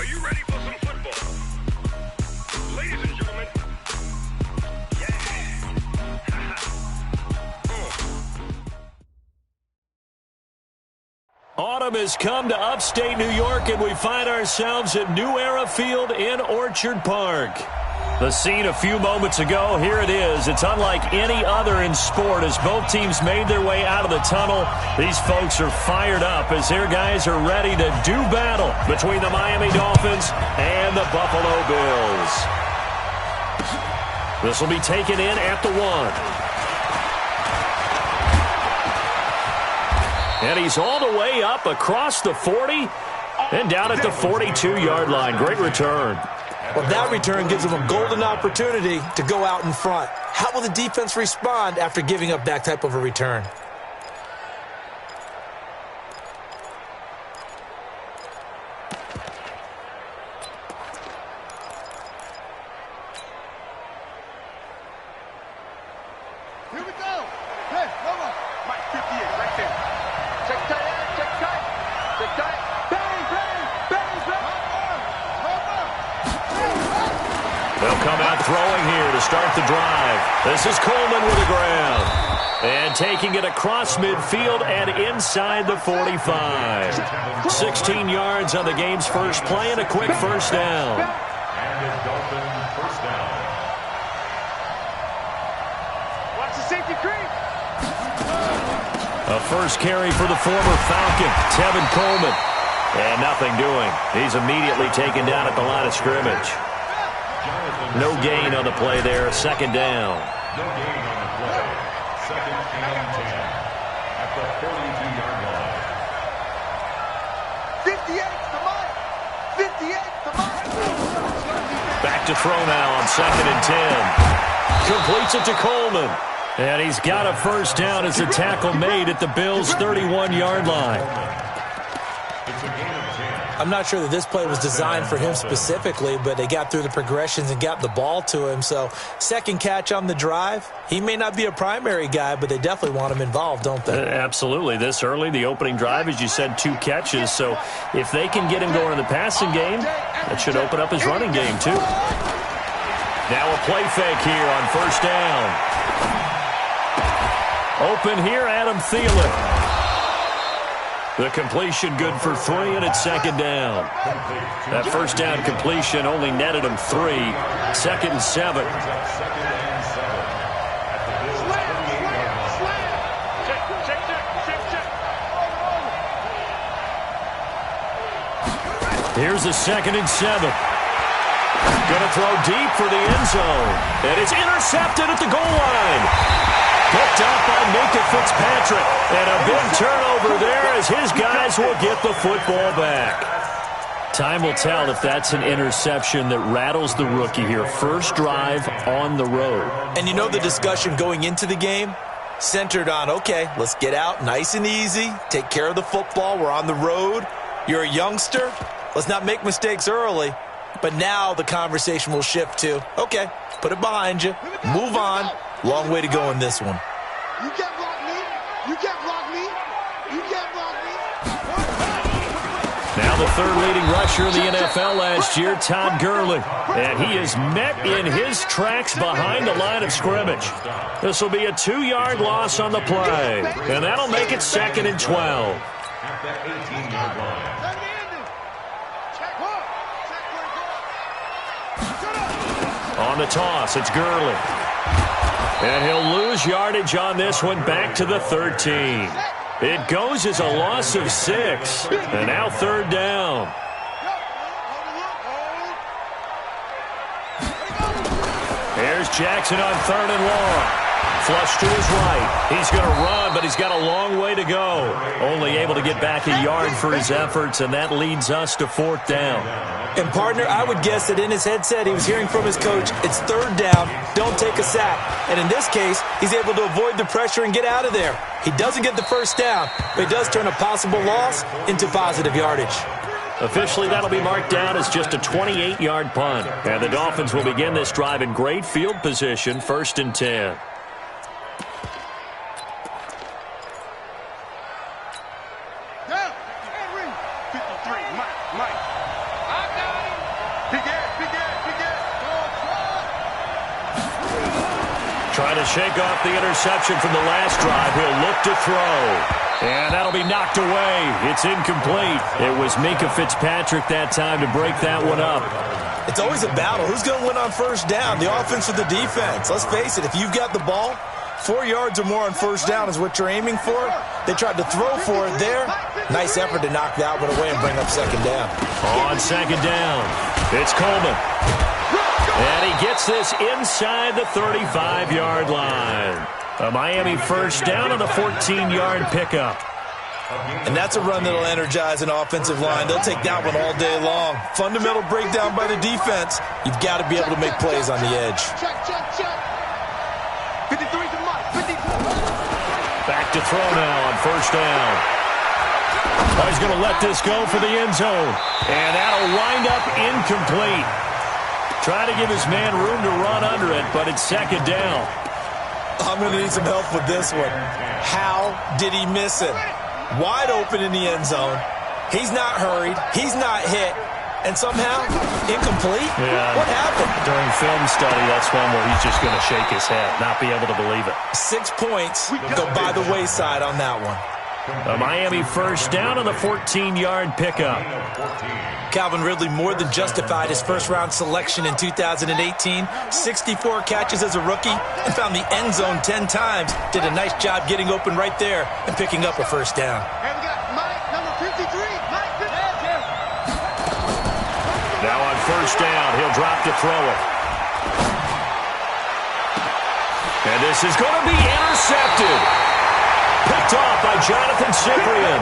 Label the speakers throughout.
Speaker 1: Are you ready for some football? Ladies and gentlemen,
Speaker 2: Autumn has come to upstate New York, and we find ourselves at New Era Field in Orchard Park. The scene a few moments ago, here it is. It's unlike any other in sport as both teams made their way out of the tunnel. These folks are fired up as their guys are ready to do battle between the Miami Dolphins and the Buffalo Bills. This will be taken in at the 1. And he's all the way up across the 40 and down at the 42-yard line. Great return.
Speaker 3: Well, that return gives them a golden opportunity to go out in front. How will the defense respond after giving up that type of a return?
Speaker 4: Here we go. Hey, come on. Mike 58 right there. Check tight, check tight. Check tight. Bang, bang, bang, bang.
Speaker 2: They'll come out throwing here to start the drive. This is Coleman with the ground. And taking it across midfield and inside the 45. 16 yards on the game's first play and a quick first down.
Speaker 5: And a Dolphin first down.
Speaker 4: Watch the safety creep.
Speaker 2: A first carry for the former Falcon, Tevin Coleman. And nothing doing. He's immediately taken down at the line of scrimmage. No gain on the play there. Second down.
Speaker 5: No gain on the play. Second and 10 at the 42-yard line.
Speaker 4: 58's the mark. 58's the mark.
Speaker 2: Back to throw now on second and 10. Completes it to Coleman. And he's got a first down as a tackle made at the Bills' 31-yard line.
Speaker 5: It's a gain of 10.
Speaker 3: I'm not sure that this play was designed for him specifically, but they got through the progressions and got the ball to him. So second catch on the drive. He may not be a primary guy, but they definitely want him involved, don't they?
Speaker 2: Absolutely. This early, the opening drive, as you said, 2 catches. So if they can get him going in the passing game, that should open up his running game too. Now a play fake here on first down. Open here, Adam Thielen. The completion good for 3, and it's second down. That first down completion only netted him 3. Second and 7. Here's a second and 7. Going to throw deep for the end zone. And it's intercepted at the goal line. Picked up by Minka Fitzpatrick. And a big turnover there as his guys will get the football back. Time will tell if that's an interception that rattles the rookie here. First drive on the road.
Speaker 3: And you know the discussion going into the game? Centered on, okay, let's get out nice and easy. Take care of the football. We're on the road. You're a youngster. Let's not make mistakes early. But now the conversation will shift to, okay, put it behind you. Move on. Long way to go in this one.
Speaker 4: You can't block me. You can't block me. You can't block me.
Speaker 2: Now the third leading rusher in the NFL last year, Todd Gurley. And he is met in his tracks behind the line of scrimmage. This will be a 2-yard loss on the play. And that'll make it second and 12.
Speaker 5: At that 18-yard line.
Speaker 2: On the toss, it's Gurley. And he'll lose yardage on this one back to the 13. It goes as a loss of 6. And now third down. Here's Jackson on third and long. Flush to his right. He's going to run, but he's got a long way to go. Only able to get back a yard for his efforts, and that leads us to fourth down.
Speaker 3: And, partner, I would guess that in his headset he was hearing from his coach, it's third down, don't take a sack. And in this case, he's able to avoid the pressure and get out of there. He doesn't get the first down, but he does turn a possible loss into positive yardage.
Speaker 2: Officially, that'll be marked down as just a 28-yard punt. And the Dolphins will begin this drive in great field position, first and 10.
Speaker 4: Down. 53. Mike. I got
Speaker 2: Trying to shake off the interception from the last drive. He'll look to throw. And that'll be knocked away. It's incomplete. It was Minkah Fitzpatrick that time to break that one up.
Speaker 3: It's always a battle. Who's going to win on first down, the offense or the defense? Let's face it, if you've got the ball, 4 yards or more on first down is what you're aiming for. They tried to throw for it there. Nice effort to knock that one away and bring up second down.
Speaker 2: On second down, it's Coleman. And he gets this inside the 35-yard line. A Miami first down on the 14-yard pickup.
Speaker 3: And that's a run that'll energize an offensive line. They'll take that one all day long. Fundamental breakdown by the defense. You've got to be able to make plays on the edge.
Speaker 4: Check. 53's a mark. 50.
Speaker 2: Back to throw now on first down. Oh, he's going to let this go for the end zone. And that'll wind up incomplete. Try to give his man room to run under it, but it's second down.
Speaker 3: I'm going to need some help with this one. How did he miss it? Wide open in the end zone. He's not hurried. He's not hit. And somehow, incomplete?
Speaker 2: Yeah.
Speaker 3: What happened?
Speaker 2: During film study, that's one where he's just going to shake his head, not be able to believe it.
Speaker 3: 6 points go by the wayside on that one.
Speaker 2: A Miami first down on the 14-yard pickup.
Speaker 3: Calvin Ridley more than justified his first-round selection in 2018. 64 catches as a rookie and found the end zone 10 times. Did a nice job getting open right there and picking up a first down.
Speaker 4: And we got Mike, number 53. Mike,
Speaker 2: Now on first down, he'll drop to throw it. And this is going to be intercepted. Picked off by Jonathan Cyprien.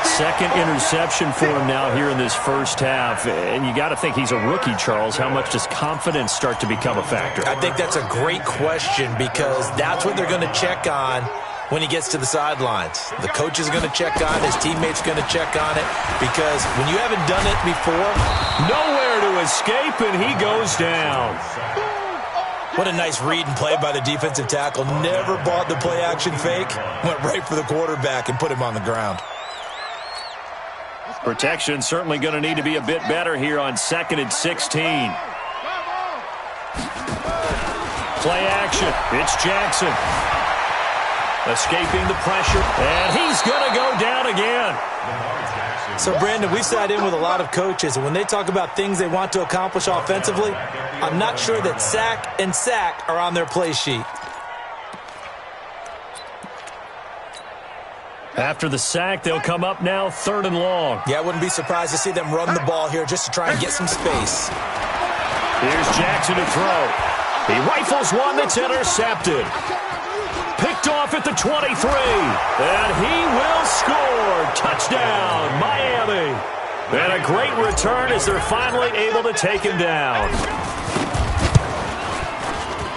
Speaker 2: Second interception for him now here in this first half. And you got to think he's a rookie, Charles. How much does confidence start to become a factor?
Speaker 3: I think that's a great question because that's what they're going to check on when he gets to the sidelines. The coach is going to check on it. His teammates going to check on it because when you haven't done it before,
Speaker 2: nowhere to escape, and he goes down.
Speaker 3: what a nice read and play by the defensive tackle. Never bought the play-action fake. Went right for the quarterback and put him on the ground.
Speaker 2: Protection certainly going to need to be a bit better here on 2nd and 16. Play action. It's Jackson. Escaping the pressure. And he's going to go down again.
Speaker 3: So, Brandon, we sat in with a lot of coaches, and when they talk about things they want to accomplish offensively, I'm not sure that sack and sack are on their play sheet.
Speaker 2: After the sack, they'll come up now 3rd and long.
Speaker 3: Yeah, I wouldn't be surprised to see them run the ball here just to try and get some space.
Speaker 2: Here's Jackson to throw. He rifles one that's intercepted. Picked off at the 23. And he will score. Touchdown, Miami. And a great return as they're finally able to take him down.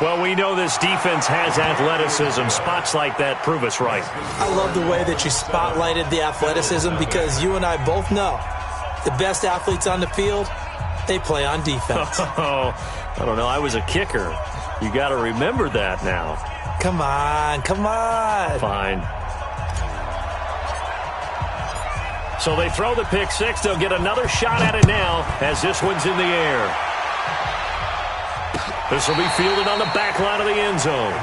Speaker 2: Well, we know this defense has athleticism. Spots like that prove us right.
Speaker 3: I love the way that you spotlighted the athleticism because you and I both know the best athletes on the field, they play on defense.
Speaker 2: Oh, I don't know. I was a kicker. You got to remember that now.
Speaker 3: Come on, come on.
Speaker 2: Fine. So they throw the pick six. They'll get another shot at it now as this one's in the air. This will be fielded on the back line of the end zone.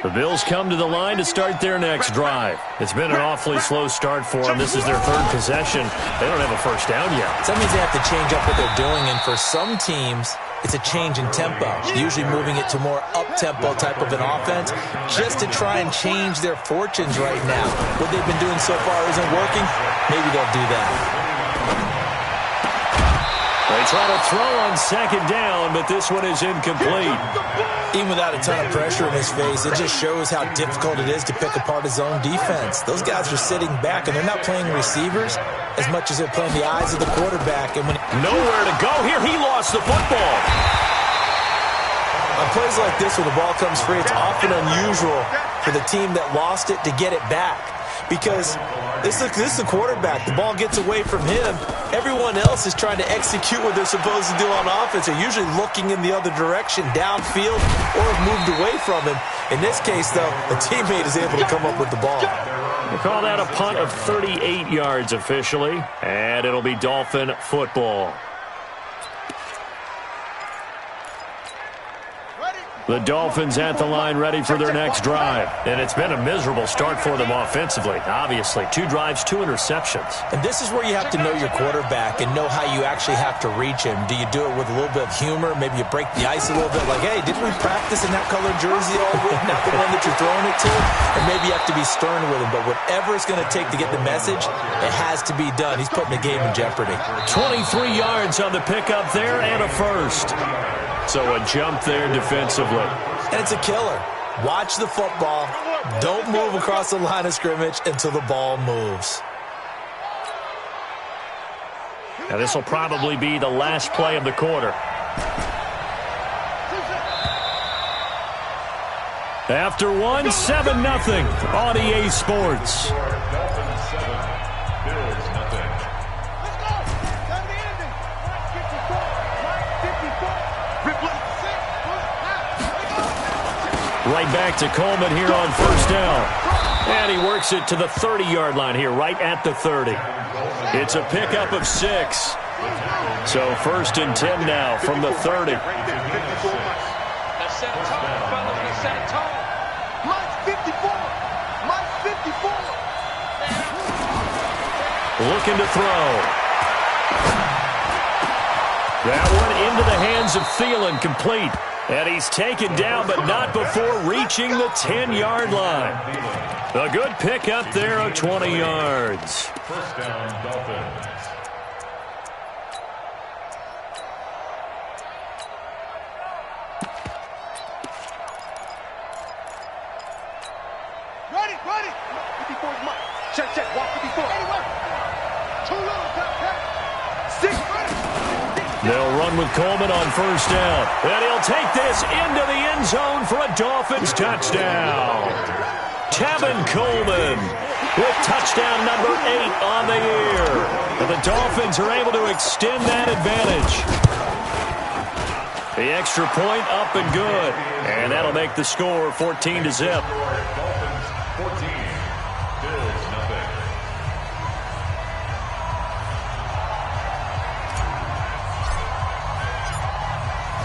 Speaker 2: The Bills come to the line to start their next drive. It's been an awfully slow start for them. This is their 3rd possession. They don't have a first down yet.
Speaker 3: So that means they have to change up what they're doing, and for some teams, it's a change in tempo, usually moving it to more up-tempo type of an offense just to try and change their fortunes right now. What they've been doing so far isn't working. Maybe they'll do that.
Speaker 2: They try to throw on 2nd down, but this one is incomplete.
Speaker 3: Even without a ton of pressure in his face, it just shows how difficult it is to pick apart his own defense. Those guys are sitting back, and they're not playing receivers as much as they're playing the eyes of the quarterback. And when
Speaker 2: nowhere to go here, he lost the football.
Speaker 3: On plays like this, when the ball comes free, it's often unusual for the team that lost it to get it back. because this is a quarterback. The ball gets away from him. Everyone else is trying to execute what they're supposed to do on offense. They're usually looking in the other direction, downfield, or have moved away from him. In this case, though, a teammate is able to come up with the ball.
Speaker 2: They call that a punt of 38 yards officially, and it'll be Dolphin football. The Dolphins at the line ready for their next drive. And it's been a miserable start for them offensively. Obviously, 2 drives, 2 interceptions.
Speaker 3: And this is where you have to know your quarterback and know how you actually have to reach him. Do you do it with a little bit of humor? Maybe you break the ice a little bit like, hey, didn't we practice in that colored jersey all week? Not the one that you're throwing it to? And maybe you have to be stern with him. But whatever it's going to take to get the message, it has to be done. He's putting the game in jeopardy.
Speaker 2: 23 yards on the pickup there and a first. So a jump there defensively.
Speaker 3: And it's a killer. Watch the football. Don't move across the line of scrimmage until the ball moves.
Speaker 2: Now this will probably be the last play of the quarter. After one, 7-0 on EA Sports.
Speaker 5: Dolphins 7, Bills nothing.
Speaker 2: Right back to Coleman here on first down. And he works it to the 30-yard line here, right at the 30. It's a pickup of 6. So first and 10 now from the 30.
Speaker 4: Let's set a tone, fellas. Let's set a tone. Mike's 54. Mike's 54.
Speaker 2: Looking to throw. That one into the hands of Thielen, complete. And he's taken down, but not before reaching the 10-yard line. A good pickup there of 20 yards.
Speaker 5: First down, Dolphins.
Speaker 4: Ready. 54 is Mike. Check. Walk 54. Anyway. Too little. 6.
Speaker 2: They'll run with Coleman on first down. And he'll take this into the end zone for a Dolphins touchdown. Tevin Coleman with touchdown number 8 on the year. And the Dolphins are able to extend that advantage. The extra point up and good. And that'll make the score 14-0.
Speaker 5: Dolphins 14, Bills nothing.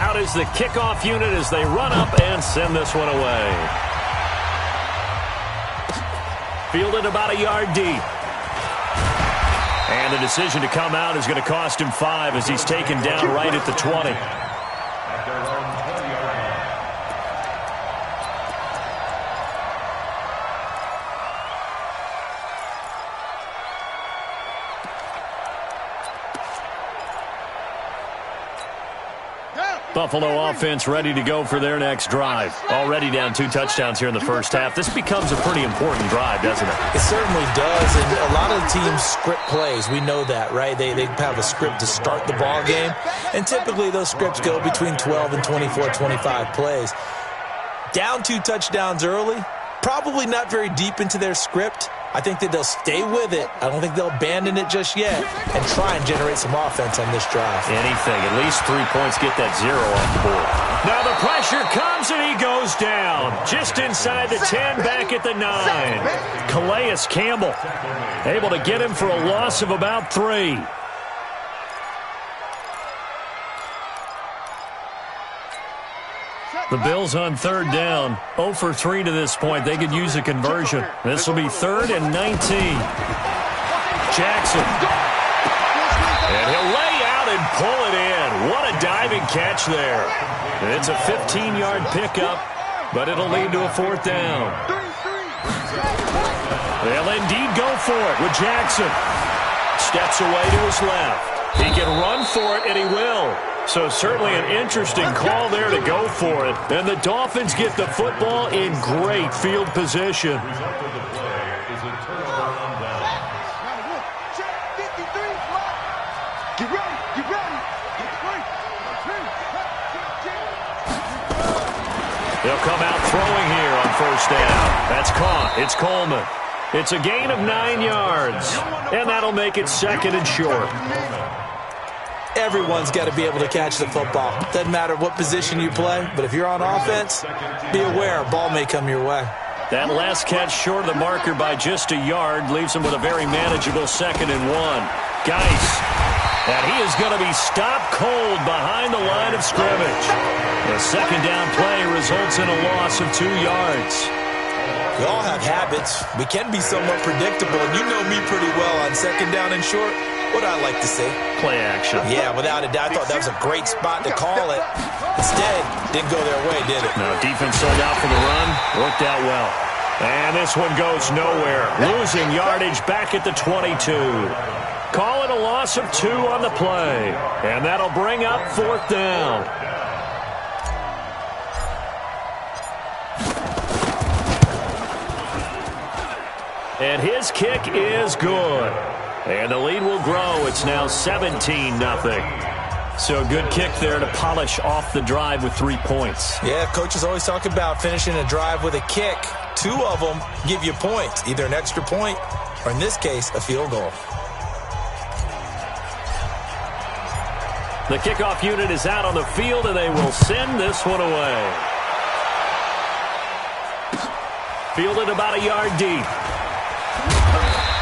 Speaker 2: Out is the kickoff unit as they run up and send this one away. Fielded about a yard deep. And the decision to come out is going to cost him 5 as he's taken down right at the 20.
Speaker 5: At their own 20-yard line.
Speaker 2: Buffalo offense ready to go for their next drive. Already down 2 touchdowns here in the first half. This becomes a pretty important drive, doesn't it?
Speaker 3: It certainly does, and a lot of the teams script plays. We know that, right? They have a script to start the ball game, and typically those scripts go between 12 and 24, 25 plays. Down 2 touchdowns early, probably not very deep into their script. I think that they'll stay with it. I don't think they'll abandon it just yet and try and generate some offense on this drive.
Speaker 2: Anything. At least 3 points, get that 0 off the board. Now the pressure comes and he goes down. Just inside the 10, back at the 9. Calais Campbell able to get him for a loss of about 3. The Bills on third down, 0 for 3 to this point. They could use a conversion. This will be 3rd and 19. Jackson. And he'll lay out and pull it in. What a diving catch there. It's a 15-yard pickup, but it'll lead to a 4th down. They'll indeed go for it with Jackson. Steps away to his left. He can run for it, and he will. So certainly an interesting call there to go for it. And the Dolphins get the football in great field position.
Speaker 5: Result of the play is a turnover on downs.
Speaker 4: Get ready.
Speaker 2: They'll come out throwing here on first down. That's caught. It's Coleman. It's a gain of 9 yards, and that'll make it 2nd and short.
Speaker 3: Everyone's got to be able to catch the football. Doesn't matter what position you play, but if you're on offense, be aware a ball may come your way.
Speaker 2: That last catch short of the marker by just a yard leaves him with a very manageable 2nd and 1. Geis, and he is going to be stopped cold behind the line of scrimmage. The 2nd down play results in a loss of 2 yards.
Speaker 3: We all have habits. We can be somewhat predictable, and you know me pretty well on 2nd down and short. What I like to see.
Speaker 2: Play action.
Speaker 3: Yeah, without a doubt. I thought that was a great spot to call it. Instead, didn't go their way, did it?
Speaker 2: No, defense sold out for the run. Worked out well. And this one goes nowhere. Losing yardage back at the 22. Call it a loss of 2 on the play. And that'll bring up 4th down. And his kick is good. And the lead will grow. It's now 17-0. So good kick there to polish off the drive with 3 points.
Speaker 3: Yeah, coaches always talk about finishing a drive with a kick. 2 of them give you points, either an extra point or, in this case, a field goal.
Speaker 2: The kickoff unit is out on the field, and they will send this one away. Fielded about a yard deep.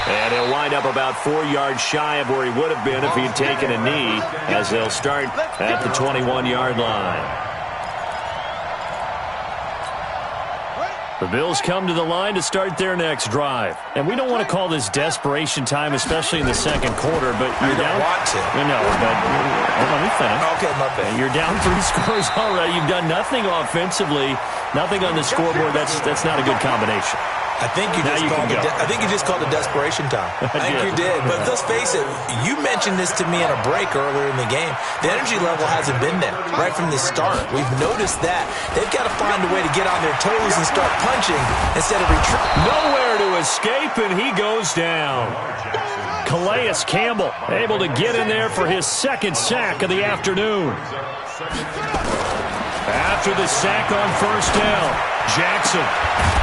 Speaker 2: And he'll wind up about 4 yards shy of where he would have been if he had taken a knee, as they'll start at the 21-yard line. The Bills come to the line to start their next drive. And we don't want to call this desperation time, especially in the 2nd quarter, but you're down.
Speaker 3: You don't want to.
Speaker 2: No, but let me finish.
Speaker 3: Okay, my bad.
Speaker 2: You're down 3 scores already. You've done nothing offensively, nothing on the scoreboard. That's not a good combination.
Speaker 3: I think you just called it desperation time. I think you did. But let's face it, you mentioned this to me in a break earlier in the game. The energy level hasn't been there right from the start. We've noticed that. They've got to find a way to get on their toes and start punching instead of retreating.
Speaker 2: Nowhere to escape, and he goes down. Calais Campbell able to get in there for his 2nd sack of the afternoon. After the sack on 1st down, Jackson.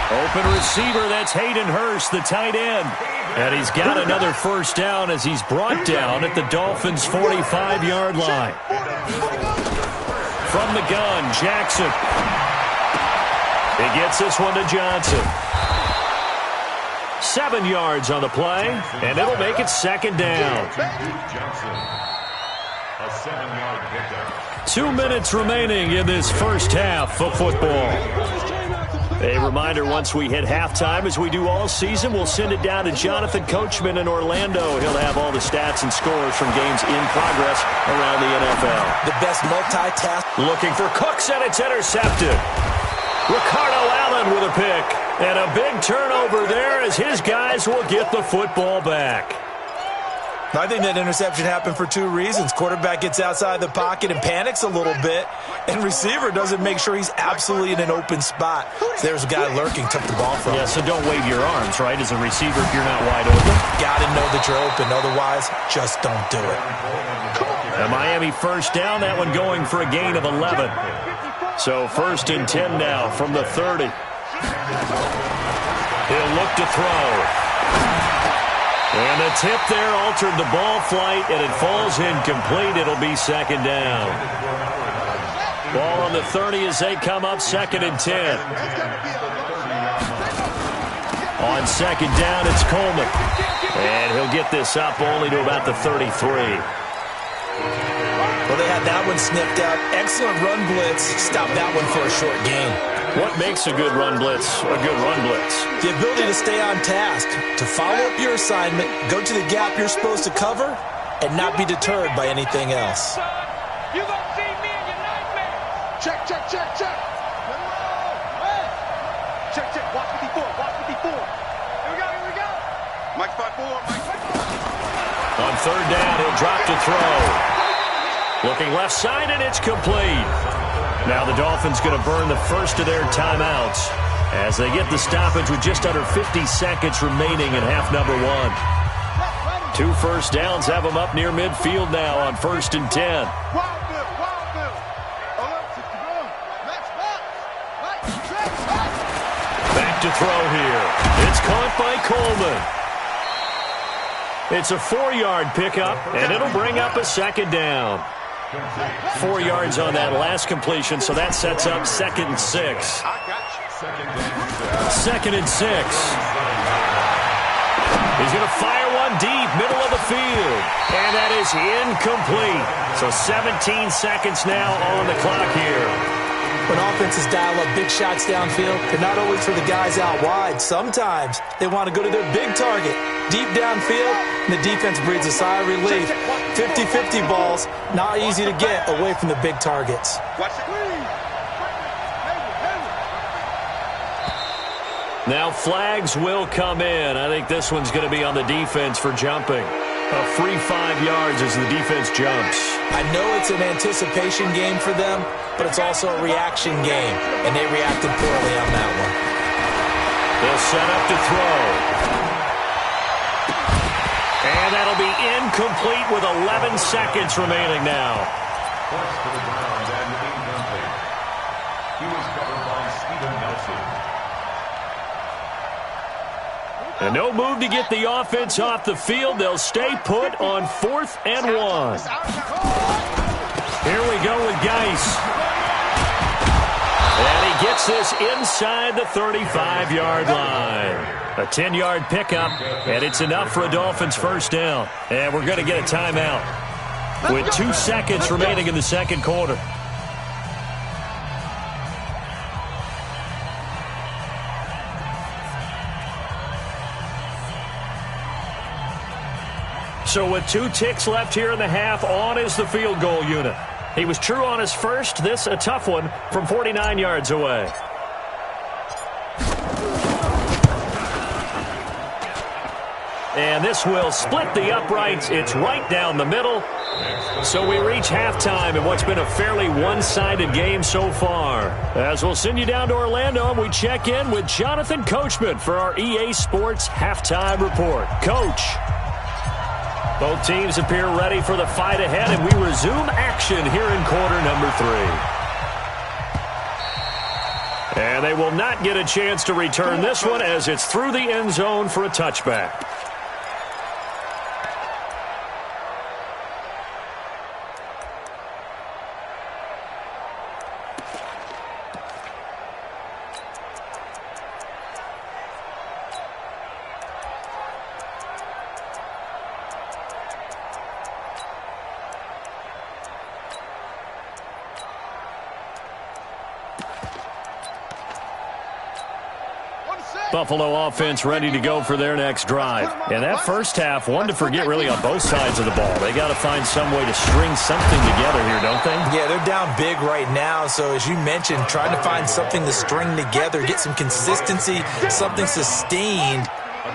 Speaker 2: Open receiver, that's Hayden Hurst, the tight end. And he's got another 1st down as he's brought down at the Dolphins' 45-yard line. From the gun, Jackson. He gets this one to Johnson. 7 yards on the play, and it'll make it 2nd down.
Speaker 5: A 7-yard pickup.
Speaker 2: 2 minutes remaining in this first half of football. A reminder, once we hit halftime, as we do all season, we'll send it down to Jonathan Coachman in Orlando. He'll have all the stats and scores from games in progress around the NFL.
Speaker 3: The best multitask.
Speaker 2: Looking for Cooks, and it's intercepted. Ricardo Allen with a pick. And a big turnover there as his guys will get the football back.
Speaker 3: I think that interception happened for 2 reasons. Quarterback gets outside the pocket and panics a little bit, and receiver doesn't make sure he's absolutely in an open spot. So there's a guy lurking, took the ball from him.
Speaker 2: Yeah, so don't wave your arms, right, as a receiver if you're not wide open.
Speaker 3: Got to know that you're open. Otherwise, just don't do it.
Speaker 2: A Miami 1st down, that one going for a gain of 11. So 1st and 10 now from the 30. He'll look to throw. And the tip there altered the ball flight, and it falls incomplete. It'll be 2nd down. Ball on the 30 as they come up 2nd and 10. On 2nd down, it's Coleman. And he'll get this up only to about the 33.
Speaker 3: Well, they had that one sniffed out. Excellent run blitz. Stopped that one for a short gain.
Speaker 2: What makes a good run blitz a good run blitz?
Speaker 3: The ability to stay on task, to follow up your assignment, go to the gap you're supposed to cover, and not be deterred by anything else.
Speaker 4: You gonna see me in your nightmare. Check, check, check, check. Check, check. Watch 54. Watch 54. Here we go. Here we go. Mike 5-4. Mike 5-4.
Speaker 2: On 3rd down, he'll drop to throw. Looking left side, and it's complete. Now the Dolphins going to burn the first of their timeouts as they get the stoppage with just under 50 seconds remaining in half number 1. 2 first downs have them up near midfield now on 1st and 10. Back up to throw here. It's caught by Coleman. It's a 4-yard pickup, and it'll bring up a second down. 4 yards on that last completion, so that sets up 2nd and 6. 2nd and 6. He's going to fire one deep, middle of the field. And that is incomplete. So 17 seconds now on the clock here.
Speaker 3: When offenses dial up big shots downfield, they're not always for the guys out wide. Sometimes they want to go to their big target, deep downfield, and the defense breathes a sigh of relief. 50-50 balls, not easy to get away from the big targets.
Speaker 2: Now flags will come in. I think this one's going to be on the defense for jumping. A free 5 yards as the defense jumps.
Speaker 3: I know it's an anticipation game for them, but it's also a reaction game, and they reacted poorly on that one.
Speaker 2: They'll set up to throw. And that'll be incomplete with 11 seconds remaining now.
Speaker 5: Forced to the ground and incomplete. He was covered by Steven Nelson.
Speaker 2: And no move to get the offense off the field. They'll stay put on 4th and 1. Here we go with Geis. And he gets this inside the 35-yard line. A 10-yard pickup, and it's enough for a Dolphins first down. And we're going to get a timeout with 2 seconds remaining in the second quarter. So with 2 ticks left here in the half, on is the field goal unit. He was true on his first. This a tough one from 49 yards away. And this will split the uprights. It's right down the middle. So we reach halftime in what's been a fairly one-sided game so far. As we'll send you down to Orlando, we check in with Jonathan Coachman for our EA Sports Halftime Report. Coach. Both teams appear ready for the fight ahead, and we resume action here in quarter number 3. And they will not get a chance to return this one as it's through the end zone for a touchback. Buffalo offense ready to go for their next drive. And that first half, one to forget really on both sides of the ball. They got to find some way to string something together here, don't they?
Speaker 3: Yeah, they're down big right now. So as you mentioned, trying to find something to string together, get some consistency, something sustained,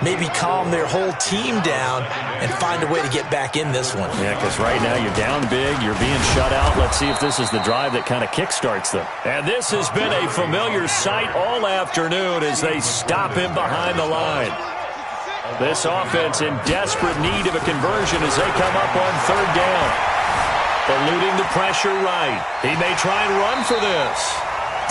Speaker 3: maybe calm their whole team down and find a way to get back in this one.
Speaker 2: Yeah, because right now you're down big, you're being shut out. Let's see if this is the drive that kind of kickstarts them. And this has been a familiar sight all afternoon as they stop him behind the line. This offense in desperate need of a conversion as they come up on 3rd down. Eluding the pressure right. He may try and run for this.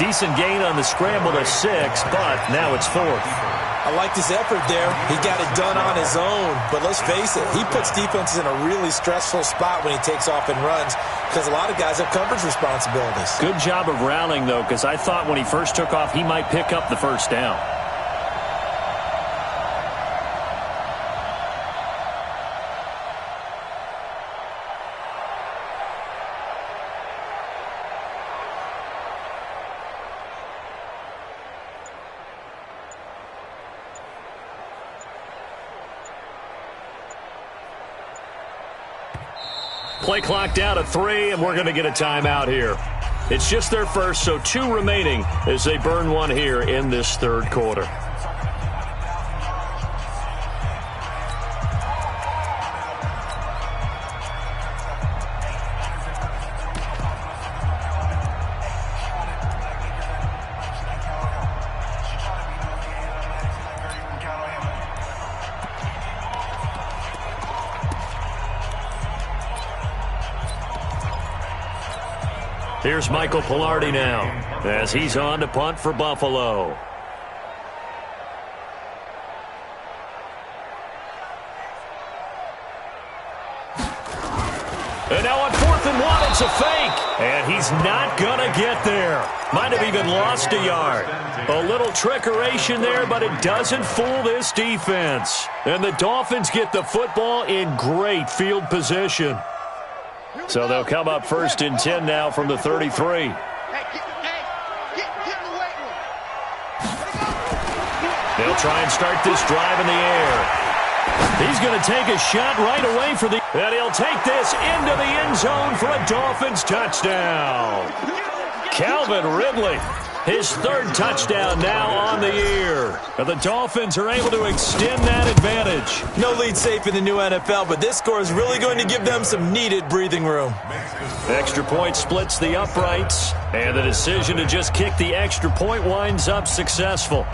Speaker 2: Decent gain on the scramble to 6, but now it's 4th.
Speaker 3: I liked his effort there. He got it done on his own. But let's face it, he puts defenses in a really stressful spot when he takes off and runs because a lot of guys have coverage responsibilities.
Speaker 2: Good job of rallying, though, because I thought when he first took off, he might pick up the first down. Play clock down to 3, and we're going to get a timeout here. It's just their first, so 2 remaining as they burn one here in this 3rd quarter. Here's Michael Pilardi now as he's on to punt for Buffalo. 1. It's a fake. And he's not going to get there. Might have even lost a yard. A little trickeration there, but it doesn't fool this defense. And the Dolphins get the football in great field position. So they'll come up 1st and 10 now from the 33. They'll try and start this drive in the air. He's going to take a shot right away for the... And he'll take this into the end zone for a Dolphins touchdown. Calvin Ridley, his 3rd touchdown now on the year. And the Dolphins are able to extend that advantage.
Speaker 3: No lead safe in the new NFL, but this score is really going to give them some needed breathing room.
Speaker 2: Extra point splits the uprights, and the decision to just kick the extra point winds up successful.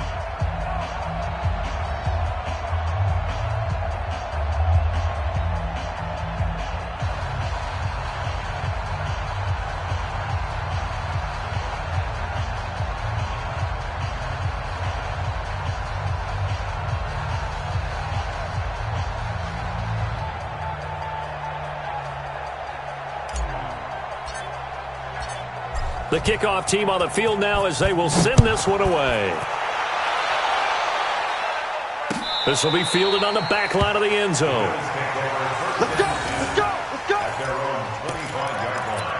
Speaker 2: The kickoff team on the field now as they will send this one away. This will be fielded on the back line of the end zone.
Speaker 4: Let's go, let's go, let's go.
Speaker 5: At their own 25-yard line.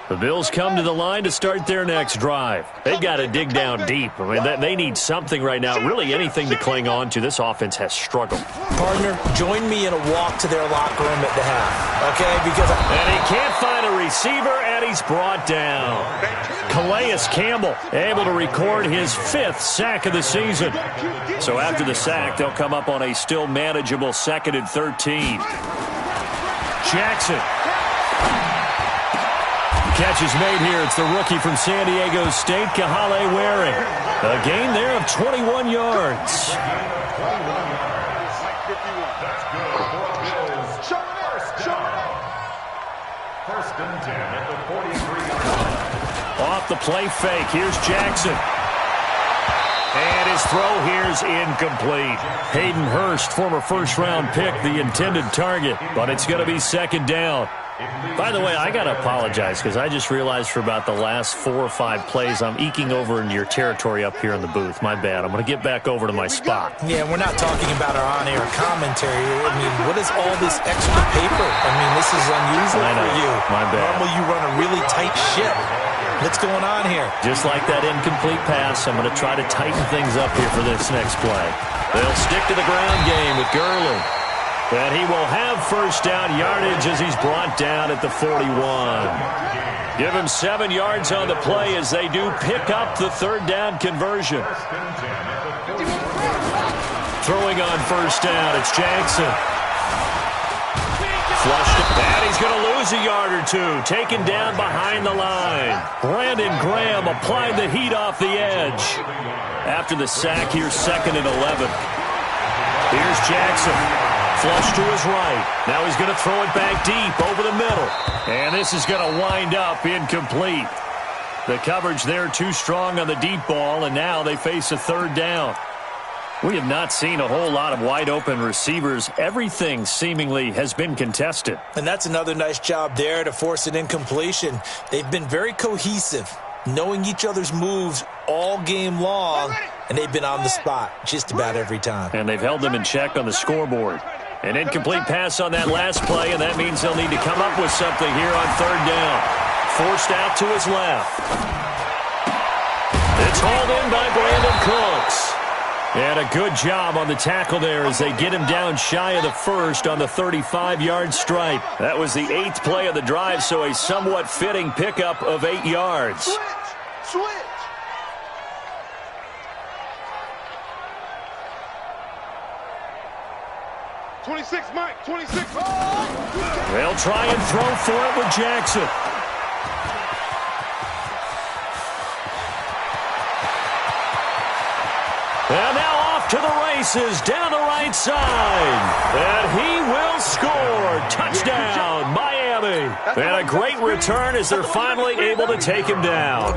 Speaker 2: The Bills come to the line to start their next drive. They've got to dig down deep. I mean, they need something right now, really anything to cling on to. This offense has struggled.
Speaker 3: Partner, join me in a walk to their locker room at the half, okay?
Speaker 2: And he can't find a receiver, and he's brought down. Calais Campbell able to record his 5th sack of the season. So after the sack, they'll come up on a still manageable 2nd and 13. Jackson. Catch is made here. It's the rookie from San Diego State, Kahale Waring. A gain there of 21 yards.
Speaker 5: That's good for Bills. First and 10 at the 43-yard line.
Speaker 2: Off the play fake. Here's Jackson. And his throw here's incomplete. Hayden Hurst, former first-round pick, the intended target. But it's going to be 2nd down. By the way, I got to apologize because I just realized for about the last 4 or 5 plays I'm eking over into your territory up here in the booth. My bad. I'm going to get back over to my spot.
Speaker 3: Yeah, we're not talking about our on-air commentary. I mean, what is all this extra paper? I mean, this is unusual for you.
Speaker 2: My bad.
Speaker 3: Normally you run a really tight ship. What's going on here?
Speaker 2: Just like that incomplete pass, I'm going to try to tighten things up here for this next play. They'll stick to the ground game with Gurley. And he will have first down yardage as he's brought down at the 41. Give him 7 yards on the play as they do pick up the 3rd down conversion. Throwing on first down, it's Jackson. Flushed it, and he's going to lose a yard or 2. Taken down behind the line. Brandon Graham applied the heat off the edge. After the sack, here's 2nd and 11. Here's Jackson. Flush to his right. Now he's going to throw it back deep over the middle. And this is going to wind up incomplete. The coverage there too strong on the deep ball, and now they face a 3rd down. We have not seen a whole lot of wide-open receivers. Everything seemingly has been contested.
Speaker 3: And that's another nice job there to force an incompletion. They've been very cohesive, knowing each other's moves all game long, and they've been on the spot just about every time.
Speaker 2: And they've held them in check on the scoreboard. An incomplete pass on that last play, and that means they'll need to come up with something here on 3rd down. Forced out to his left. It's hauled in by Brandon Cooks. And a good job on the tackle there as they get him down shy of the 1st on the 35-yard stripe. That was the 8th play of the drive, so a somewhat fitting pickup of 8 yards.
Speaker 4: Switch. 26, Mike, 26.
Speaker 2: They'll try and throw for it with Jackson. And now off to the races down the right side. And he will score. Touchdown, Miami. Miami. And a great return as they're finally able to take him down.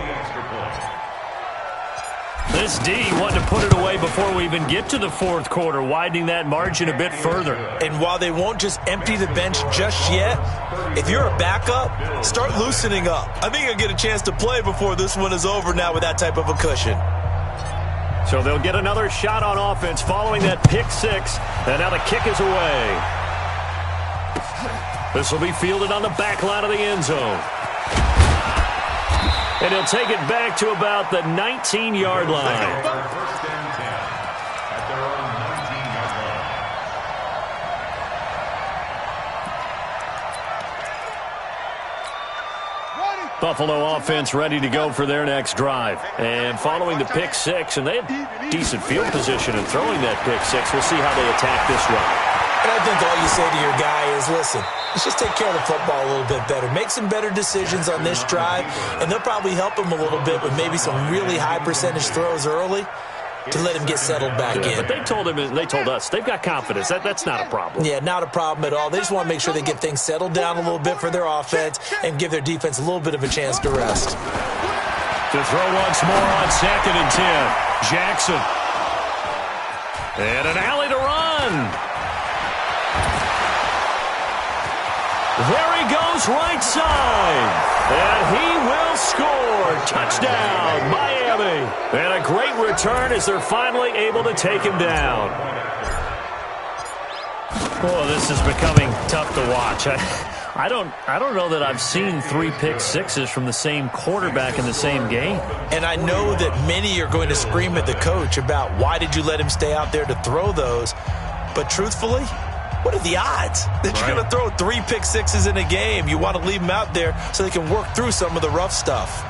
Speaker 2: This D wanted to put it away before we even get to the fourth quarter, widening that margin a bit further.
Speaker 3: And while they won't just empty the bench just yet, if you're a backup, start loosening up. I think you'll get a chance to play before this one is over now with that type of a cushion.
Speaker 2: So they'll get another shot on offense following that pick six, and now the kick is away. This will be fielded on the back line of the end zone. And he'll take it back to about the 19-yard line.
Speaker 5: First and 10 at their own 19-yard line.
Speaker 2: Buffalo offense ready to go for their next drive. And following the pick six, and they had decent field position in throwing that pick six. We'll see how they attack this one.
Speaker 3: And I think all you say to your guy is, listen, let's just take care of the football a little bit better. Make some better decisions on this drive, and they'll probably help him a little bit with maybe some really high percentage throws early to let him get settled back in.
Speaker 2: But they told us, they've got confidence. That's not a problem.
Speaker 3: Yeah, not a problem at all. They just want to make sure they get things settled down a little bit for their offense and give their defense a little bit of a chance to rest.
Speaker 2: To throw once more on 2nd and 10. Jackson. And an alley to run. There he goes right side. And he will score. Touchdown, Miami. And a great return as they're finally able to take him down. Oh, this is becoming tough to watch. I don't know that I've seen 3 pick sixes from the same quarterback in the same game.
Speaker 3: And I know that many are going to scream at the coach about why did you let him stay out there to throw those. But truthfully, what are the odds that you're going to throw 3 pick sixes in a game? You want to leave them out there so they can work through some of the rough stuff.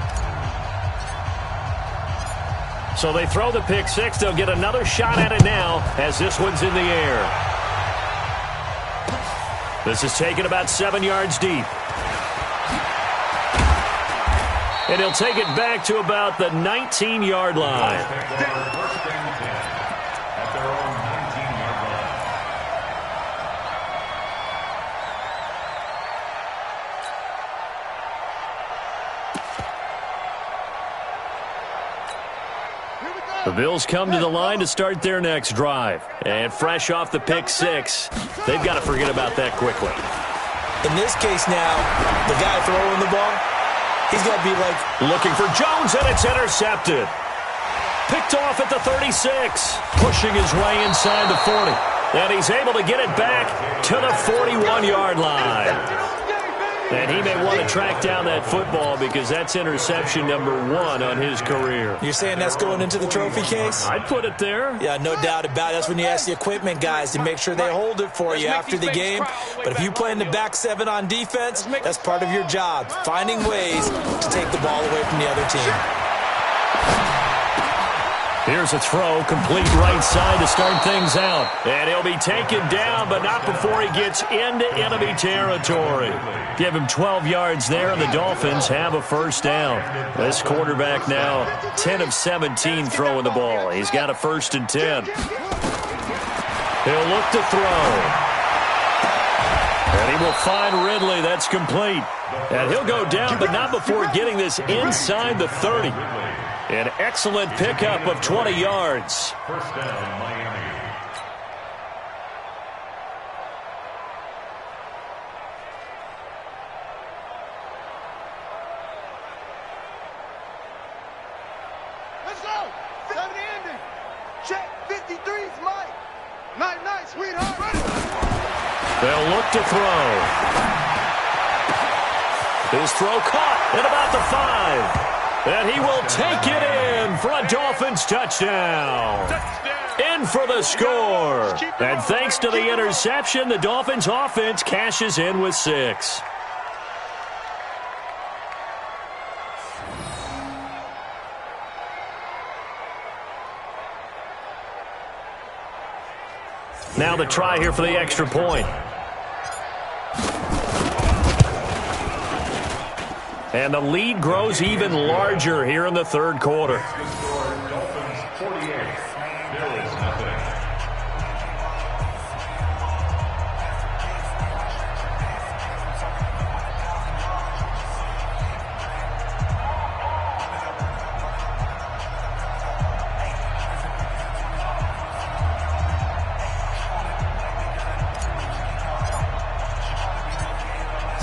Speaker 2: So they throw the pick six. They'll get another shot at it now as this one's in the air. This is taken about 7 yards deep. And he'll take it back to about the 19-yard line.
Speaker 5: First and 10 at their own 19-yard line.
Speaker 2: The Bills come to the line to start their next drive. And fresh off the pick six, they've got to forget about that quickly.
Speaker 3: In this case now, the guy throwing the ball, he's got to be like,
Speaker 2: looking for Jones, and it's intercepted. Picked off at the 36, pushing his way inside the 40. And he's able to get it back to the 41-yard line. And he may want to track down that football because that's interception number 1 on his career.
Speaker 3: You're saying that's going into the trophy case?
Speaker 2: I'd put it there.
Speaker 3: Yeah, no doubt about it. That's when you ask the equipment guys to make sure they hold it for you after the game. But if you play in the back 7 on defense, that's part of your job, finding ways to take the ball away from the other team.
Speaker 2: Here's a throw, complete right side to start things out. And he'll be taken down, but not before he gets into enemy territory. Give him 12 yards there, and the Dolphins have a first down. This quarterback now 10 of 17 throwing the ball. He's got a 1st and 10. He'll look to throw. And he will find Ridley. That's complete. And he'll go down, but not before getting this inside the 30. An excellent pickup of 20 yards.
Speaker 5: First down, Miami.
Speaker 4: Let's go. 70 ending. Check. 53's Mike. Night, sweetheart. Ready.
Speaker 2: They'll look to throw. His throw caught at about the 5. And he will take it in for a Dolphins touchdown. In for the score. And thanks to the interception, the Dolphins offense cashes in with 6. Now the try here for the extra point. And the lead grows even larger here in the third quarter.
Speaker 5: Dolphins 48. There is nothing.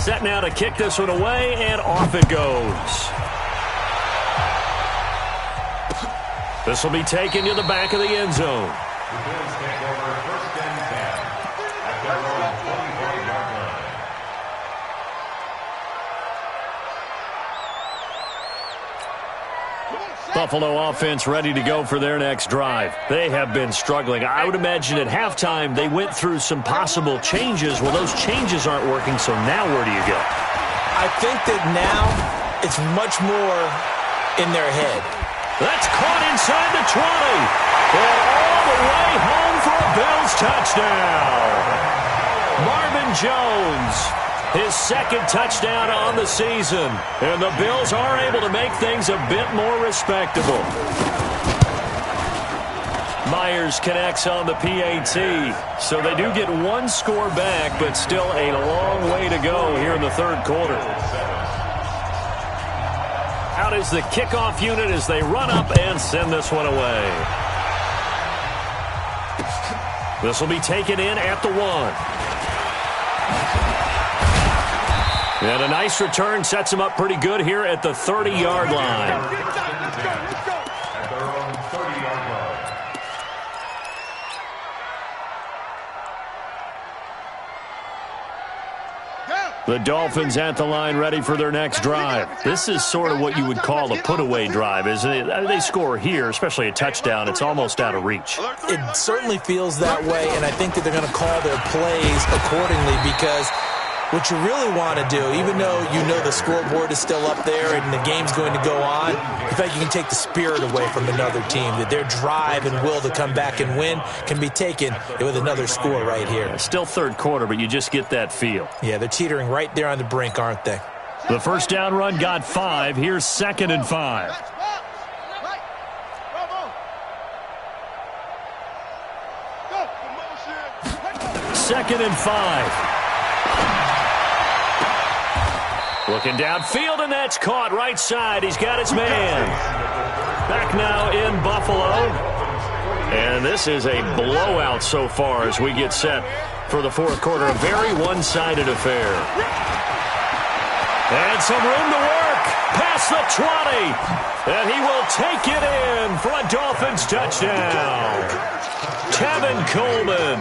Speaker 2: Set now to kick this one away, and off it goes. This will be taken to the back of the end zone.
Speaker 5: The Bills take over 1st and 10 at their own 25-yard line.
Speaker 2: Buffalo offense ready to go for their next drive. They have been struggling. I would imagine at halftime they went through some possible changes. Well, those changes aren't working, so now where do you go?
Speaker 3: I think that now it's much more in their head.
Speaker 2: That's caught inside the 20. And all the way home for a Bills touchdown. Marvin Jones, his second touchdown on the season. And the Bills are able to make things a bit more respectable. Myers connects on the PAT. So they do get one score back, but still a long way to go here in the third quarter. Out is the kickoff unit as they run up and send this one away. This will be taken in at the 1. And a nice return sets him up pretty good here at the 30-yard line.
Speaker 5: At their own 30-yard line.
Speaker 2: The Dolphins at the line ready for their next drive. This is sort of what you would call a put-away drive, isn't it? They score here, especially a touchdown. It's almost out of reach.
Speaker 3: It certainly feels that way, and I think that they're going to call their plays accordingly because what you really want to do, even though you know the scoreboard is still up there and the game's going to go on, in fact, you can take the spirit away from another team, that their drive and will to come back and win can be taken with another score right here.
Speaker 2: Still third quarter, but you just get that feel.
Speaker 3: Yeah, they're teetering right there on the brink, aren't they?
Speaker 2: The first down run got 5. Here's 2nd and 5. Second and 5. Looking downfield, and that's caught right side. He's got his man. Back now in Buffalo. And this is a blowout so far as we get set for the fourth quarter. A very one-sided affair. And some room to work. Past the 20. And he will take it in for a Dolphins touchdown. Tevin Coleman,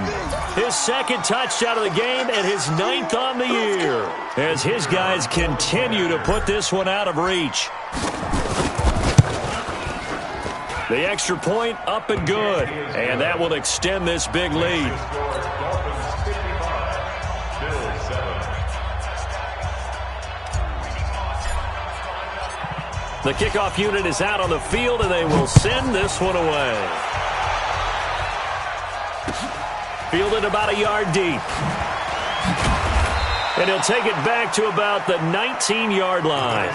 Speaker 2: his second touchdown of the game and his 9th on the year, as his guys continue to put this one out of reach. The extra point up and good, and that will extend this big lead. The kickoff unit is out on the field, and they will send this one away. Fielded about a yard deep. And he'll take it back to about the 19-yard line.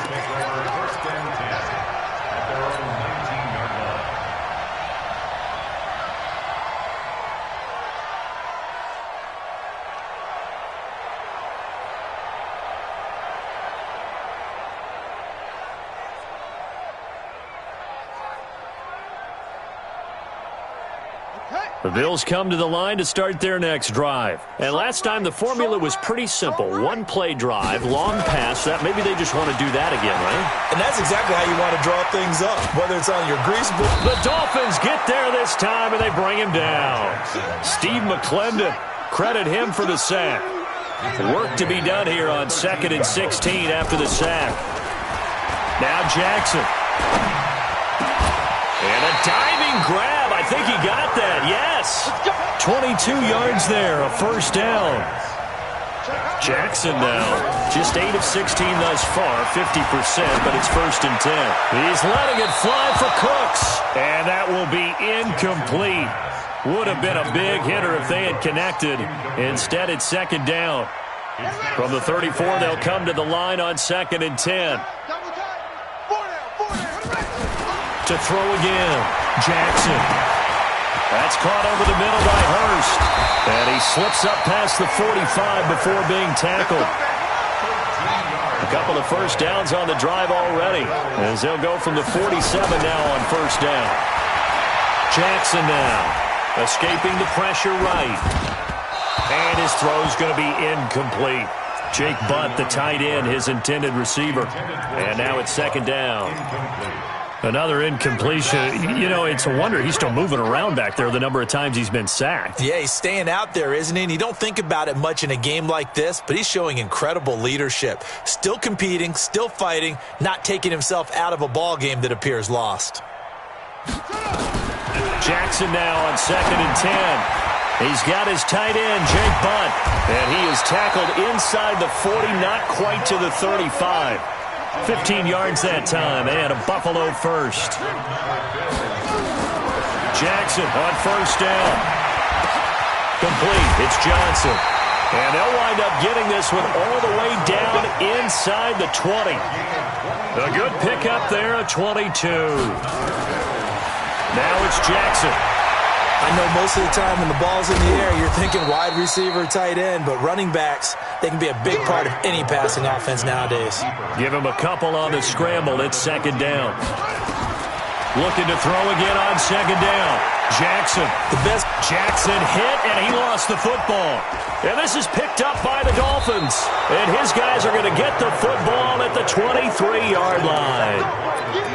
Speaker 2: The Bills come to the line to start their next drive. And last time the formula was pretty simple. One play drive, long pass. That maybe they just want to do that again, right?
Speaker 3: And that's exactly how you want to draw things up, whether it's on your grease book.
Speaker 2: The Dolphins get there this time, and they bring him down. Steve McClendon, credit him for the sack. Work to be done here on 2nd and 16 after the sack. Now Jackson. And a diving grab. I think he got that, yes. 22 yards there, a first down. Jackson now, just 8 of 16 thus far, 50%, but it's 1st and 10. He's letting it fly for Cooks, and that will be incomplete. Would have been a big hitter if they had connected. Instead, it's 2nd down. From the 34, they'll come to the line on 2nd and 10. To throw again, Jackson. That's caught over the middle by Hurst. And he slips up past the 45 before being tackled. A couple of first downs on the drive already, as they'll go from the 47 now on 1st down. Jackson now, escaping the pressure right. And his throw's going to be incomplete. Jake Butt, the tight end, his intended receiver. And now it's second down. Another incompletion. You know, it's a wonder he's still moving around back there the number of times he's been sacked.
Speaker 3: Yeah, he's staying out there, isn't he? And you don't think about it much in a game like this, but he's showing incredible leadership. Still competing, still fighting, not taking himself out of a ball game that appears lost.
Speaker 2: Jackson now on 2nd and 10. He's got his tight end, Jake Butt, and he is tackled inside the 40, not quite to the 35. 15 yards that time, and a Buffalo first. Jackson on first down. Complete. It's Johnson. And they'll wind up getting this one all the way down inside the 20. A good pickup there, a 22. Now it's Jackson.
Speaker 3: I know most of the time when the ball's in the air, you're thinking wide receiver, tight end, but running backs, they can be a big part of any passing offense nowadays.
Speaker 2: Give him a couple on the scramble. It's second down. Looking to throw again on second down. Jackson. Jackson hit, and he lost the football. And this is picked up by the Dolphins. And his guys are going to get the football at the 23-yard line.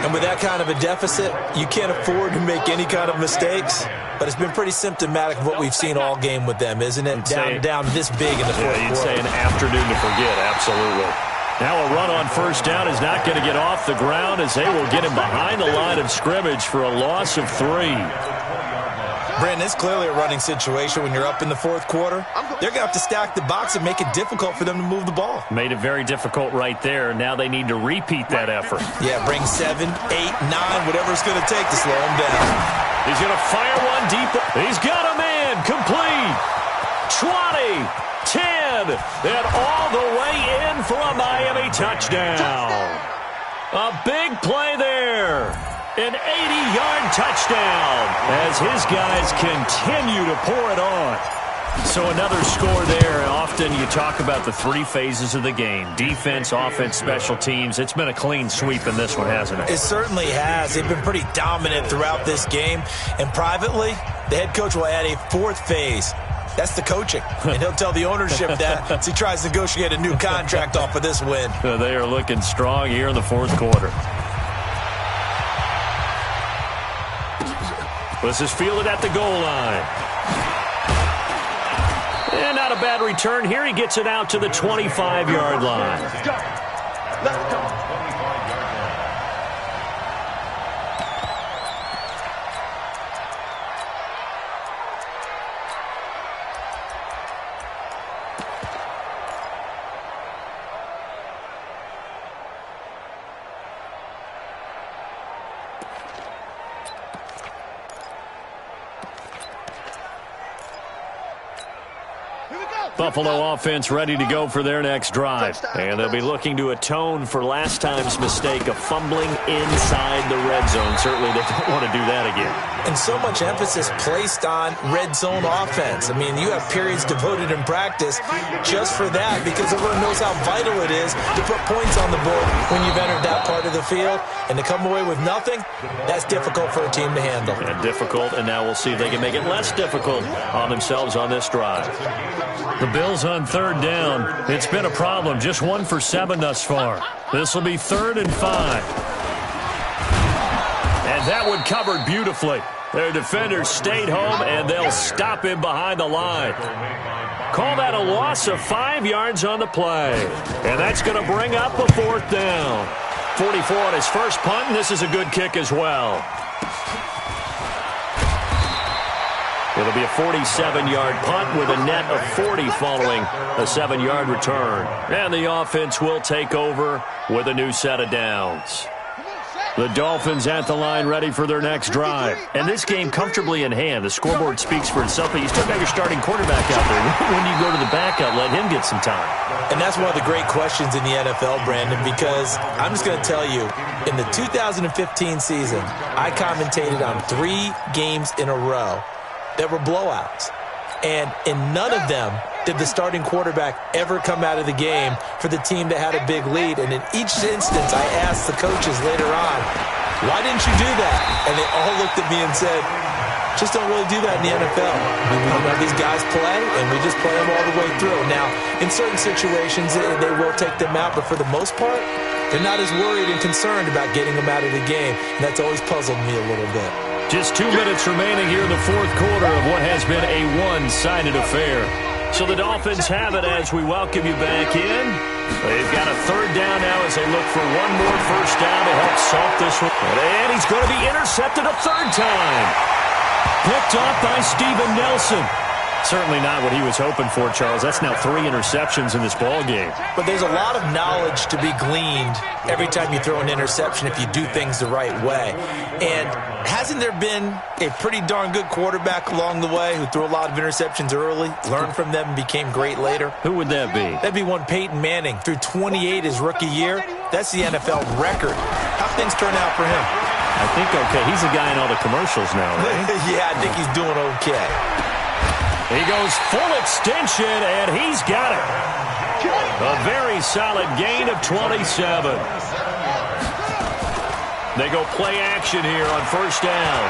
Speaker 3: And with that kind of a deficit, you can't afford to make any kind of mistakes. But it's been pretty symptomatic of what we've seen all game with them, isn't it? Down this big in the fourth quarter.
Speaker 2: You'd say an afternoon to forget, absolutely. Now a run on first down is not going to get off the ground as they will get him behind the line of scrimmage for a loss of 3.
Speaker 3: Brandon, it's clearly a running situation when you're up in the fourth quarter. They're going to have to stack the box and make it difficult for them to move the ball.
Speaker 2: Made it very difficult right there. Now they need to repeat that effort.
Speaker 3: Yeah, bring 7, 8, 9, whatever it's going to take to slow him down.
Speaker 2: He's going to fire one deep. He's got a man. Complete. 20, 10, and all the way in for a Miami touchdown. A big play there. An 80-yard touchdown as his guys continue to pour it on. So another score there. Often you talk about the 3 phases of the game. Defense, offense, special teams. It's been a clean sweep in this one, hasn't it?
Speaker 3: It certainly has. They've been pretty dominant throughout this game. And privately, the head coach will add a 4th phase. That's the coaching. And he'll tell the ownership that as he tries to negotiate a new contract off of this win.
Speaker 2: They are looking strong here in the fourth quarter. This is fielded at the goal line. And not a bad return here. He gets it out to the 25-yard line.
Speaker 4: Let's go. Let's go.
Speaker 2: Buffalo offense ready to go for their next drive. And they'll be looking to atone for last time's mistake of fumbling inside the red zone. Certainly they don't want to do that again.
Speaker 3: And so much emphasis placed on red zone offense. I mean, you have periods devoted in practice just for that because everyone knows how vital it is to put points on the board when you've entered that part of the field. And to come away with nothing, that's difficult for a team to handle.
Speaker 2: And difficult, and now we'll see if they can make it less difficult on themselves on this drive. The Bills on third down. It's been a problem. Just 1 for 7 thus far. This will be 3rd and 5. And that one covered beautifully. Their defenders stayed home, and they'll stop him behind the line. Call that a loss of 5 yards on the play. And that's going to bring up a 4th down. 44 on his first punt, and this is a good kick as well. It'll be a 47-yard punt with a net of 40 following a 7-yard return. And the offense will take over with a new set of downs. The Dolphins at the line ready for their next drive. And this game comfortably in hand. The scoreboard speaks for itself, but you still got your starting quarterback out there. When do you go to the backup, let him get some time?
Speaker 3: And that's one of the great questions in the NFL, Brandon, because I'm just going to tell you, in the 2015 season, I commentated on 3 games in a row that were blowouts. And in none of them did the starting quarterback ever come out of the game for the team that had a big lead. And in each instance, I asked the coaches later on, why didn't you do that? And they all looked at me and said, Just don't really do that in the NFL. We let these guys play, and we just play them all the way through. Now, in certain situations, they will take them out, but for the most part, they're not as worried and concerned about getting them out of the game, and that's always puzzled me a little bit.
Speaker 2: Just 2 minutes remaining here in the fourth quarter of what has been a one-sided affair. So the Dolphins have it as we welcome you back in. They've got a third down now as they look for one more first down to help salt this one. And he's going to be intercepted a third time. Picked off by Steven Nelson. Certainly not what he was hoping for, Charles. That's now 3 interceptions in this ball game.
Speaker 3: But there's a lot of knowledge to be gleaned every time you throw an interception if you do things the right way. And hasn't there been a pretty darn good quarterback along the way who threw a lot of interceptions early, learned from them, and became great later?
Speaker 2: Who would that be?
Speaker 3: That'd be one Peyton Manning. Threw 28 his rookie year. That's the NFL record. How things turn out for him?
Speaker 2: I think okay. He's a guy in all the commercials now, right?
Speaker 3: Yeah, I think he's doing okay.
Speaker 2: He goes full extension, and he's got it. A very solid gain of 27. They go play action here on first down.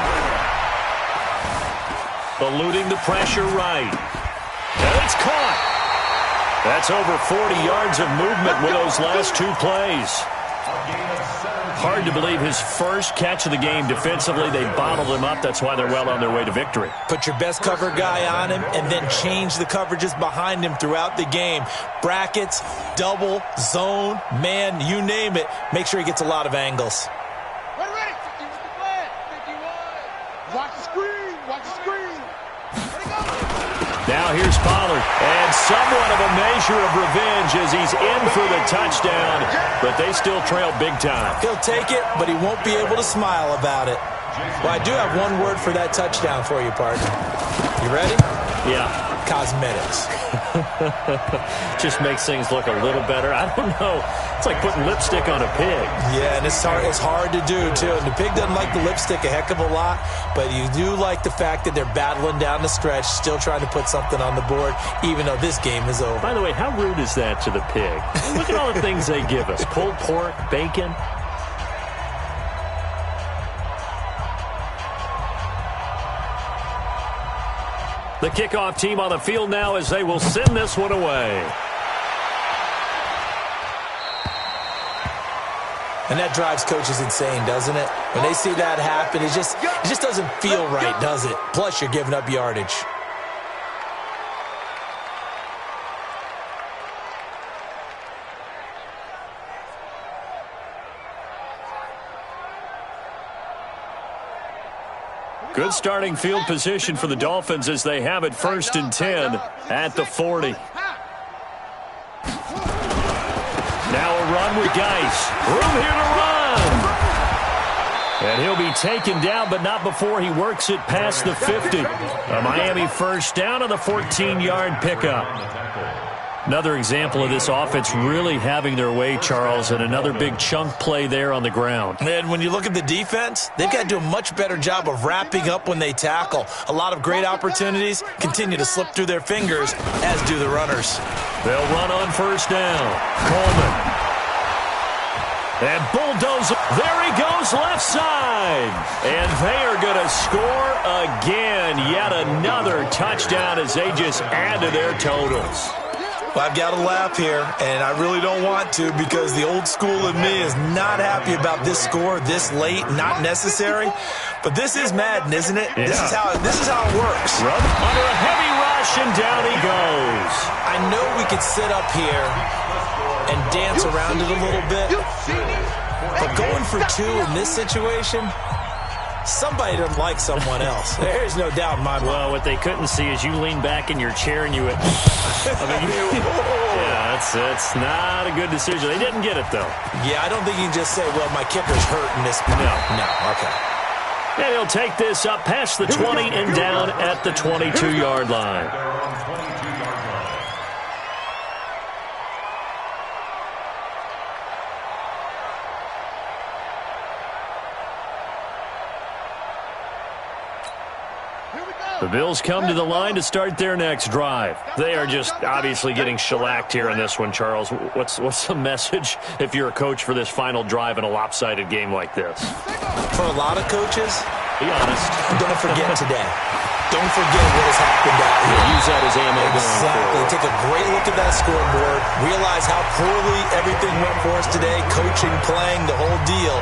Speaker 2: Eluding the pressure right. And it's caught. That's over 40 yards of movement with those last 2 plays. Hard to believe his first catch of the game defensively. They bottled him up. That's why they're well on their way to victory.
Speaker 3: Put your best cover guy on him and then change the coverages behind him throughout the game. Brackets, double, zone, man, you name it. Make sure he gets a lot of angles.
Speaker 4: Ready. 50 with the flag. 51. Watch the screen. Watch the screen. Ready, go.
Speaker 2: Now here's Pollard, and somewhat of a measure of revenge as he's in for the touchdown, but they still trail big time.
Speaker 3: He'll take it, but he won't be able to smile about it. Well, I do have one word for that touchdown for you, partner. You ready?
Speaker 2: Yeah.
Speaker 3: Cosmetics.
Speaker 2: Just makes things look a little better. I don't know. It's like putting lipstick on a pig.
Speaker 3: Yeah, and it's hard to do, too. And the pig doesn't like the lipstick a heck of a lot, but you do like the fact that they're battling down the stretch, still trying to put something on the board, even though this game is over.
Speaker 2: By the way, how rude is that to the pig? Look at all the things they give us. Pulled pork, bacon. The kickoff team on the field now as they will send this one away.
Speaker 3: And that drives coaches insane, doesn't it? When they see that happen, it just doesn't feel right, does it? Plus, you're giving up yardage.
Speaker 2: Good starting field position for the Dolphins as they have it 1st and 10 at the 40. Now a run with Geis. Room here to run. And he'll be taken down, but not before he works it past the 50. A Miami first down on the 14-yard pickup. Another example of this offense really having their way, Charles, and another big chunk play there on the ground.
Speaker 3: And when you look at the defense, they've got to do a much better job of wrapping up when they tackle. A lot of great opportunities continue to slip through their fingers, as do the runners.
Speaker 2: They'll run on first down. Coleman. And bulldozer. There he goes, left side. And they are going to score again. Yet another touchdown as they just add to their totals.
Speaker 3: Well, I've got to laugh here, and I really don't want to because the old school in me is not happy about this score this late, not necessary. But this is Madden, isn't it?
Speaker 2: Yeah.
Speaker 3: This is how it works.
Speaker 2: Run under a heavy rush, and down he goes.
Speaker 3: I know we could sit up here and dance around it a little bit, but going for 2 in this situation, somebody doesn't like someone else. There's no doubt in my mind.
Speaker 2: Well, what they couldn't see is you lean back in your chair and you went, yeah, that's not a good decision. They didn't get it, though.
Speaker 3: Yeah, I don't think you can just say, well, my kicker's hurt in this. No, okay.
Speaker 2: And he'll take this up past the 20 and down at the 22-yard line. The Bills come to the line to start their next drive. They are just obviously getting shellacked here in this one, Charles. What's the message if you're a coach for this final drive in a lopsided game like this?
Speaker 3: For a lot of coaches,
Speaker 2: Be honest.
Speaker 3: Don't forget today. Don't forget what has happened out here.
Speaker 2: Use that as ammo going
Speaker 3: Exactly.
Speaker 2: forward.
Speaker 3: Take a great look at that scoreboard. Realize how poorly everything went for us today. Coaching, playing, the whole deal.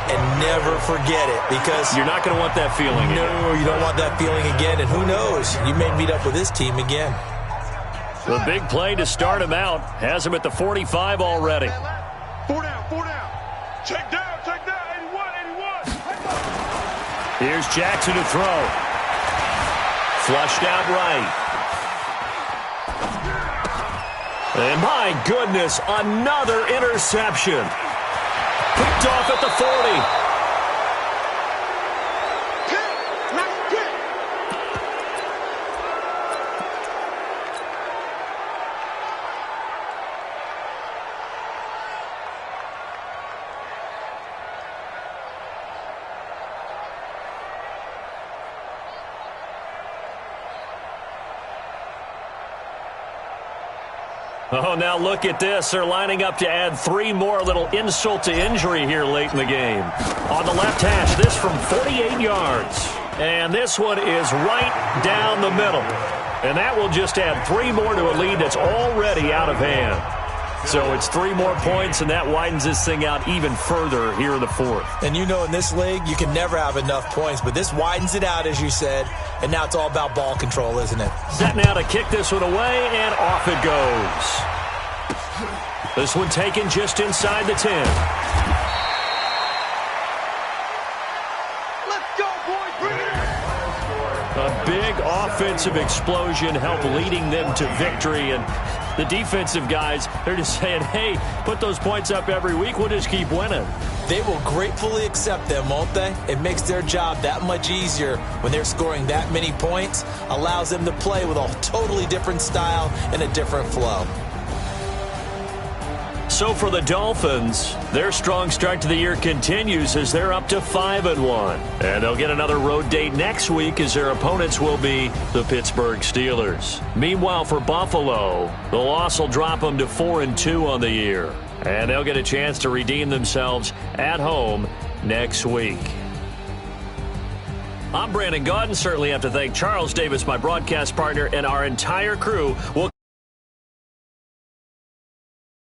Speaker 3: And never forget it, because
Speaker 2: You're not going to want that feeling again.
Speaker 3: no, you don't want that feeling again. And who knows? You may meet up with this team again.
Speaker 2: The big play to start him out has him at the 45 already.
Speaker 1: 4 down, 4 down. Check down, 81, 81.
Speaker 2: Here's Jackson to throw. Flushed out right. And my goodness, another interception. Picked off at the 40. Oh, now look at this. They're lining up to add 3 more. Little insult to injury here late in the game. On the left hash, this from 48 yards. And this one is right down the middle. And that will just add 3 more to a lead that's already out of hand. So it's 3 more points, and that widens this thing out even further here in the fourth.
Speaker 3: And you know, in this league, you can never have enough points, but this widens it out, as you said, and now it's all about ball control, isn't it?
Speaker 2: Set now to kick this one away, and off it goes. This one taken just inside the 10.
Speaker 4: Let's go, boys. Bring it in.
Speaker 2: A big offensive explosion helped leading them to victory, and the defensive guys, they're just saying, hey, put those points up every week, we'll just keep winning.
Speaker 3: They will gratefully accept them, won't they? It makes their job that much easier when they're scoring that many points, allows them to play with a totally different style and a different flow.
Speaker 2: So for the Dolphins, their strong start to the year continues as they're up to 5-1. And they'll get another road date next week as their opponents will be the Pittsburgh Steelers. Meanwhile, for Buffalo, the loss will drop them to 4-2 on the year. And they'll get a chance to redeem themselves at home next week. I'm Brandon Gaudin. Certainly have to thank Charles Davis, my broadcast partner, and our entire crew.